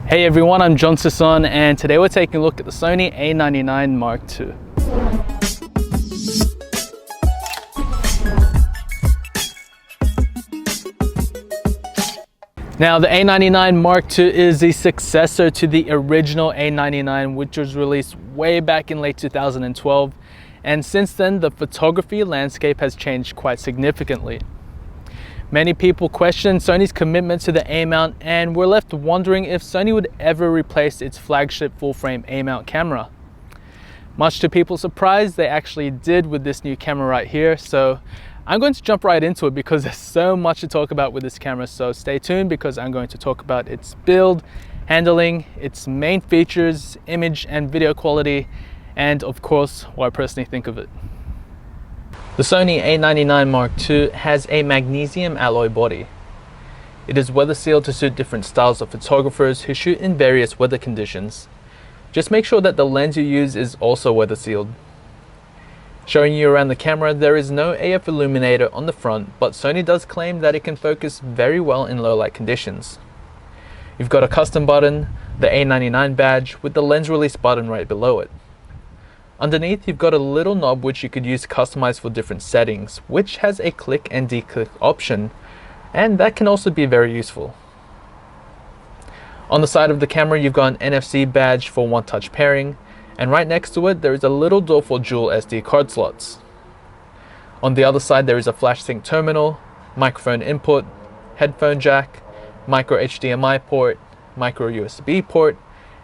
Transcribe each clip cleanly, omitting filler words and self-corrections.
Hey everyone, I'm Sison, and today we're taking a look at the Sony A99II. Now the A99II is the successor to the original A99, which was released way back in late 2012. And since then, the photography landscape has changed quite significantly. Many people question Sony's commitment to the A-mount, and we're left wondering if Sony would ever replace its flagship full-frame A-mount camera. Much to people's surprise, they actually did with this new camera right here, so I'm going to jump right into it because there's so much to talk about with this camera, so stay tuned because I'm going to talk about its build, handling, its main features, image and video quality, and of course, what I personally think of it. The Sony A99II has a magnesium alloy body. It is weather sealed to suit different styles of photographers who shoot in various weather conditions. Just make sure that the lens you use is also weather sealed. Showing you around the camera, there is no AF illuminator on the front, but Sony does claim that it can focus very well in low light conditions. You've got a custom button, the A99 badge, with the lens release button right below it. Underneath, you've got a little knob which you could use to customize for different settings, which has a click and declick option, and that can also be very useful. On the side of the camera, you've got an NFC badge for one-touch pairing, and right next to it, there is a little door for dual SD card slots. On the other side, there is a flash sync terminal, microphone input, headphone jack, micro HDMI port, micro USB port,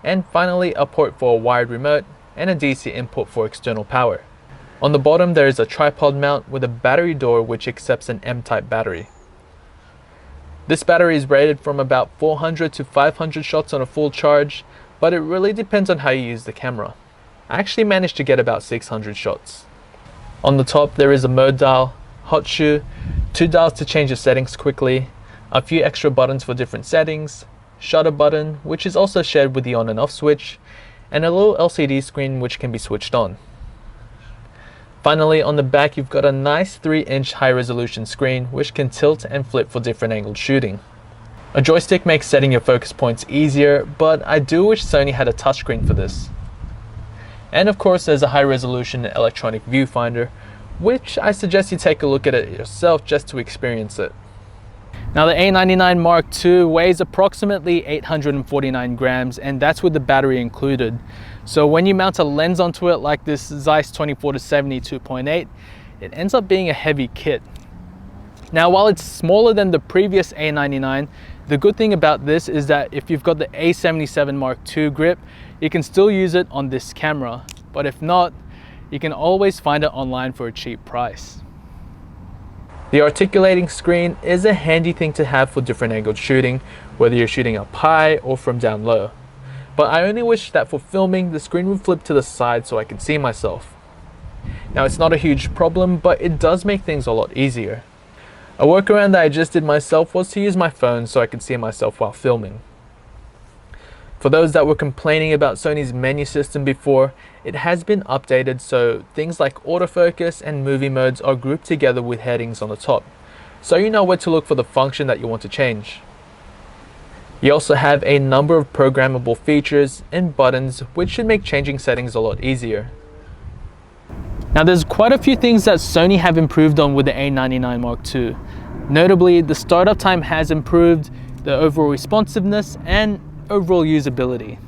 and finally a port for a wired remote and a DC input for external power. On the bottom, there is a tripod mount with a battery door which accepts an M-type battery. This battery is rated from about 400 to 500 shots on a full charge, but it really depends on how you use the camera. I actually managed to get about 600 shots. On the top, there is a mode dial, hot shoe, 2 dials to change the settings quickly, a few extra buttons for different settings, shutter button, which is also shared with the on and off switch, and a little LCD screen which can be switched on. Finally, on the back, you've got a nice 3-inch high-resolution screen which can tilt and flip for different angled shooting. A joystick makes setting your focus points easier, but I do wish Sony had a touchscreen for this. And of course, there's a high-resolution electronic viewfinder, which I suggest you take a look at it yourself just to experience it. Now the A99II weighs approximately 849 grams, and that's with the battery included. So when you mount a lens onto it like this Zeiss 24-70 2.8, it ends up being a heavy kit. Now while it's smaller than the previous A99, the good thing about this is that if you've got the A77 II grip, you can still use it on this camera. But if not, you can always find it online for a cheap price. The articulating screen is a handy thing to have for different angled shooting, whether you're shooting up high or from down low. But I only wish that for filming, the screen would flip to the side so I can see myself. Now it's not a huge problem, but it does make things a lot easier. A workaround that I just did myself was to use my phone so I could see myself while filming. For those that were complaining about Sony's menu system before, it has been updated so things like autofocus and movie modes are grouped together with headings on the top, so you know where to look for the function that you want to change. You also have a number of programmable features and buttons which should make changing settings a lot easier. Now there's quite a few things that Sony have improved on with the A99II. Notably, the startup time has improved, the overall responsiveness, and overall usability.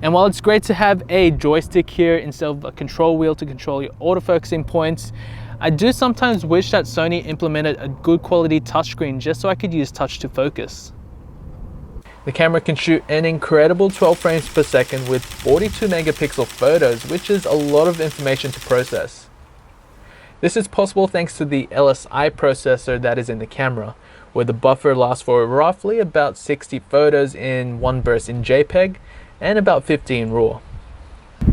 And while it's great to have a joystick here instead of a control wheel to control your autofocusing points, I do sometimes wish that Sony implemented a good quality touchscreen just so I could use touch to focus. The camera can shoot an incredible 12 frames per second with 42 megapixel photos, which is a lot of information to process. This is possible thanks to the LSI processor that is in the camera, where the buffer lasts for roughly about 60 photos in one burst in JPEG and about 50 in RAW.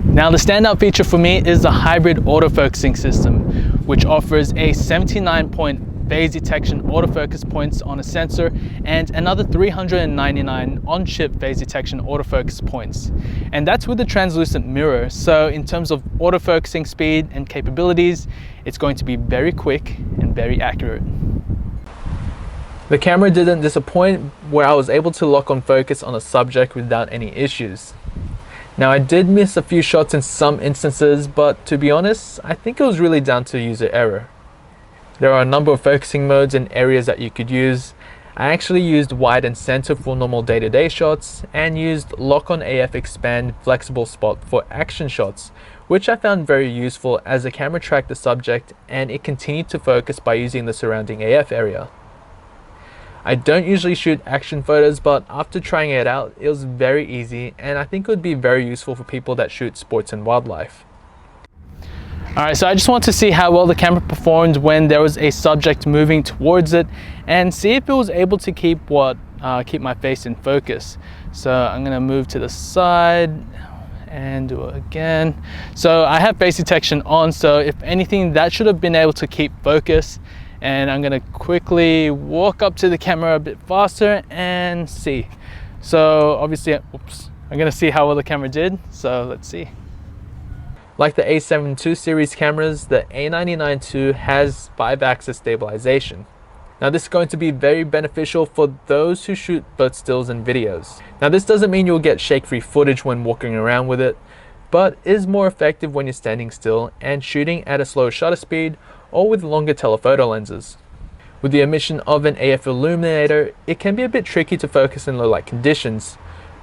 Now the standout feature for me is the hybrid autofocusing system, which offers a 79-point phase detection autofocus points on a sensor and another 399 on-chip phase detection autofocus points. And that's with the translucent mirror, so in terms of autofocusing speed and capabilities, it's going to be very quick and very accurate. The camera didn't disappoint, where I was able to lock on focus on a subject without any issues. Now, I did miss a few shots in some instances, but to be honest, I think it was really down to user error. There are a number of focusing modes and areas that you could use. I actually used wide and center for normal day-to-day shots and used lock on AF expand flexible spot for action shots, which I found very useful as the camera tracked the subject and it continued to focus by using the surrounding AF area. I don't usually shoot action photos, but after trying it out, it was very easy and I think it would be very useful for people that shoot sports and wildlife. Alright, so I just want to see how well the camera performed when there was a subject moving towards it and see if it was able to keep my face in focus. So I'm going to move to the side and do it again. So I have face detection on, so if anything, that should have been able to keep focus. And I'm gonna quickly walk up to the camera a bit faster and see. So obviously, I'm gonna see how well the camera did, so let's see. Like the A7II series cameras, the A99II has 5-axis stabilization. Now this is going to be very beneficial for those who shoot both stills and videos. Now this doesn't mean you'll get shake-free footage when walking around with it, but is more effective when you're standing still and shooting at a slow shutter speed or with longer telephoto lenses. With the omission of an AF illuminator, it can be a bit tricky to focus in low light conditions,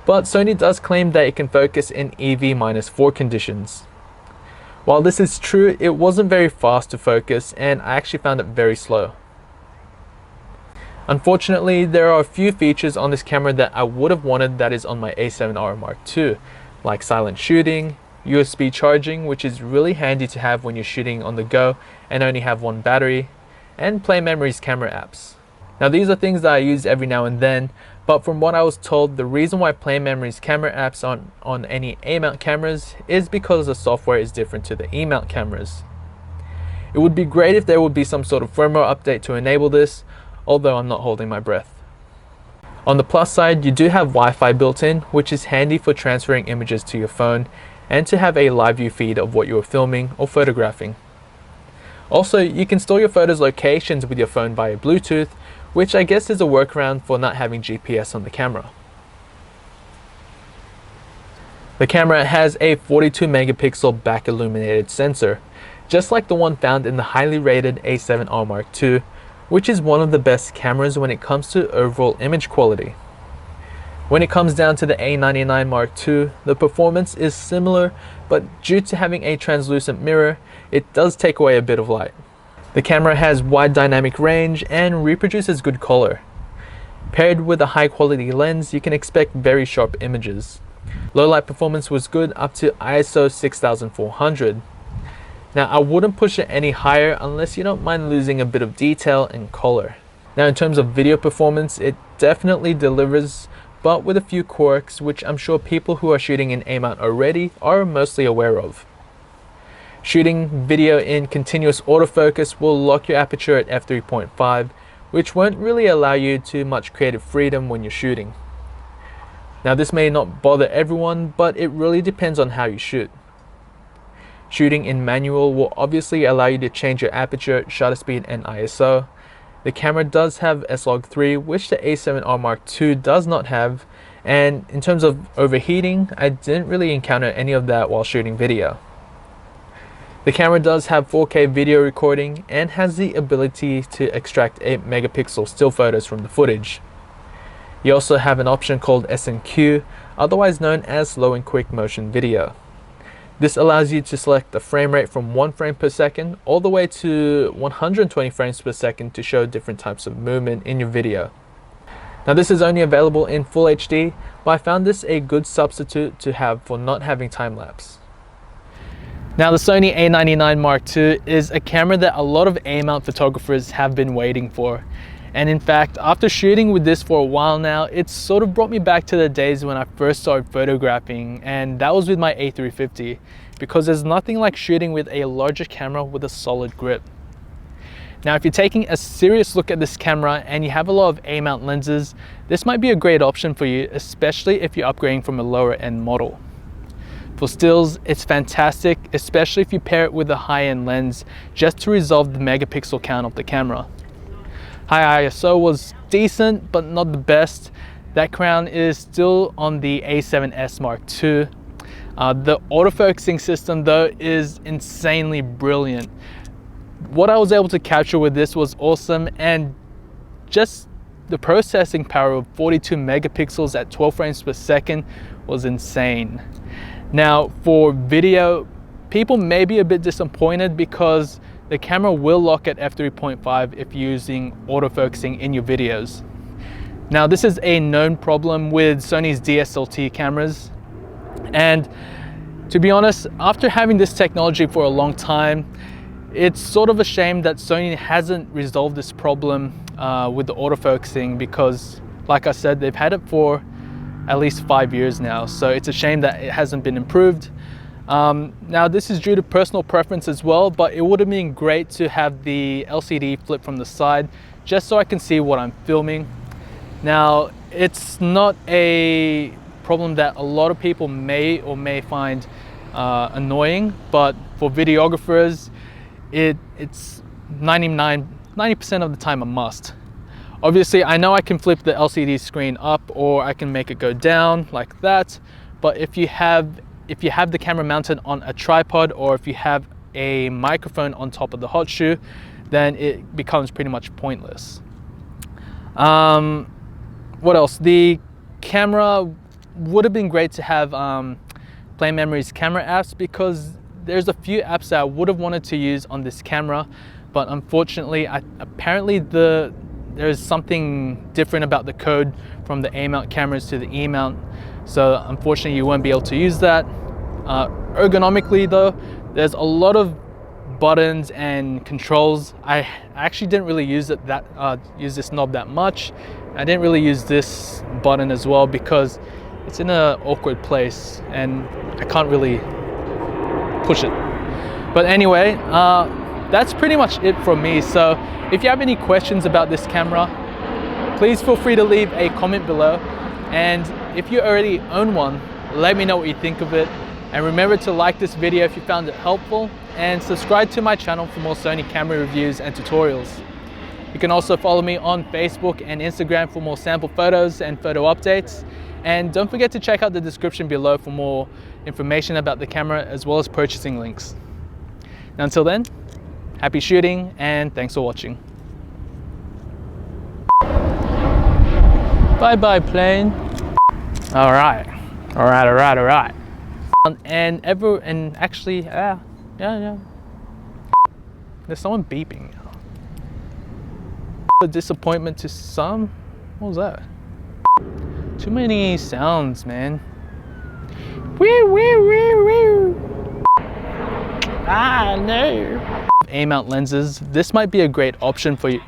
but Sony does claim that it can focus in EV-4 conditions. While this is true, it wasn't very fast to focus and I actually found it very slow. Unfortunately, there are a few features on this camera that I would have wanted that is on my A7R Mark II, like silent shooting, USB charging, which is really handy to have when you're shooting on the go and only have one battery, and Play Memories camera apps. Now these are things that I use every now and then, but from what I was told, the reason why Play Memories camera apps aren't on any A-mount cameras is because the software is different to the E-mount cameras. It would be great if there would be some sort of firmware update to enable this, although I'm not holding my breath. On the plus side, you do have Wi-Fi built in, which is handy for transferring images to your phone and to have a live view feed of what you are filming or photographing. Also, you can store your photos locations with your phone via Bluetooth, which I guess is a workaround for not having GPS on the camera. The camera has a 42 megapixel back illuminated sensor, just like the one found in the highly rated A7R Mark II, which is one of the best cameras when it comes to overall image quality. When it comes down to the A99 Mark II, the performance is similar, but due to having a translucent mirror, it does take away a bit of light. The camera has wide dynamic range and reproduces good color. Paired with a high quality lens, you can expect very sharp images. Low light performance was good up to ISO 6400. Now I wouldn't push it any higher unless you don't mind losing a bit of detail and color. Now in terms of video performance, it definitely delivers, but with a few quirks which I'm sure people who are shooting in A-mount already are mostly aware of. Shooting video in continuous autofocus will lock your aperture at f3.5, which won't really allow you too much creative freedom when you're shooting. Now this may not bother everyone, but it really depends on how you shoot. Shooting in manual will obviously allow you to change your aperture, shutter speed and ISO. The camera does have S-Log3, which the A7R Mark II does not have, and in terms of overheating, I didn't really encounter any of that while shooting video. The camera does have 4K video recording and has the ability to extract 8 megapixel still photos from the footage. You also have an option called S&Q, otherwise known as slow and quick motion video. This allows you to select the frame rate from 1 frame per second all the way to 120 frames per second to show different types of movement in your video. Now this is only available in Full HD, but I found this a good substitute to have for not having time lapse. Now the Sony A99 Mark II is a camera that a lot of A-mount photographers have been waiting for. And in fact, after shooting with this for a while now, it's sort of brought me back to the days when I first started photographing, and that was with my A350, because there's nothing like shooting with a larger camera with a solid grip. Now if you're taking a serious look at this camera and you have a lot of A-mount lenses, this might be a great option for you, especially if you're upgrading from a lower end model. For stills, it's fantastic, especially if you pair it with a high-end lens, just to resolve the megapixel count of the camera. High ISO was decent, but not the best. That crown is still on the A7S Mark II. The autofocusing system though is insanely brilliant. What I was able to capture with this was awesome, and just the processing power of 42 megapixels at 12 frames per second was insane. Now for video, people may be a bit disappointed because the camera will lock at f3.5 if you're using autofocusing in your videos. Now this is a known problem with Sony's DSLT cameras, and to be honest, after having this technology for a long time, it's sort of a shame that Sony hasn't resolved this problem with the autofocusing, because like I said, they've had it for at least 5 years now, so it's a shame that it hasn't been improved. Now this is due to personal preference as well, but it would have been great to have the LCD flip from the side just so I can see what I'm filming. Now it's not a problem that a lot of people may find annoying, but for videographers it's 90% of the time a must. Obviously I know I can flip the LCD screen up or I can make it go down like that, but if you have the camera mounted on a tripod, or if you have a microphone on top of the hot shoe, then it becomes pretty much pointless. What else? The camera would have been great to have Play Memories camera apps, because there's a few apps that I would have wanted to use on this camera, but unfortunately apparently there's something different about the code from the A mount cameras to the E mount, so unfortunately you won't be able to use that. Ergonomically though, there's a lot of buttons and controls. I actually didn't really use this knob that much. I didn't really use this button as well because it's in an awkward place and I can't really push it. But anyway, that's pretty much it from me. So if you have any questions about this camera, please feel free to leave a comment below. And if you already own one, let me know what you think of it. And remember to like this video if you found it helpful, and subscribe to my channel for more Sony camera reviews and tutorials. You can also follow me on Facebook and Instagram for more sample photos and photo updates. And don't forget to check out the description below for more information about the camera as well as purchasing links. Now until then, happy shooting and thanks for watching. Bye bye plane. All right. And actually, yeah. There's someone beeping now. A disappointment to some. What was that? Too many sounds, man. Ah, no. A mount lenses. This might be a great option for you.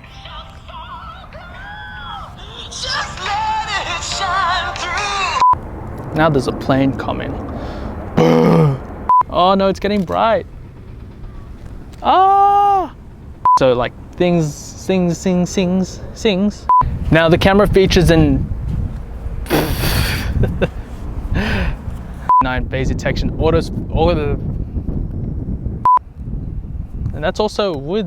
Just let it shine through. Now there's a plane coming. Oh no, it's getting bright. Ah! So like sings. Now the camera features an 9 phase detection and that's also with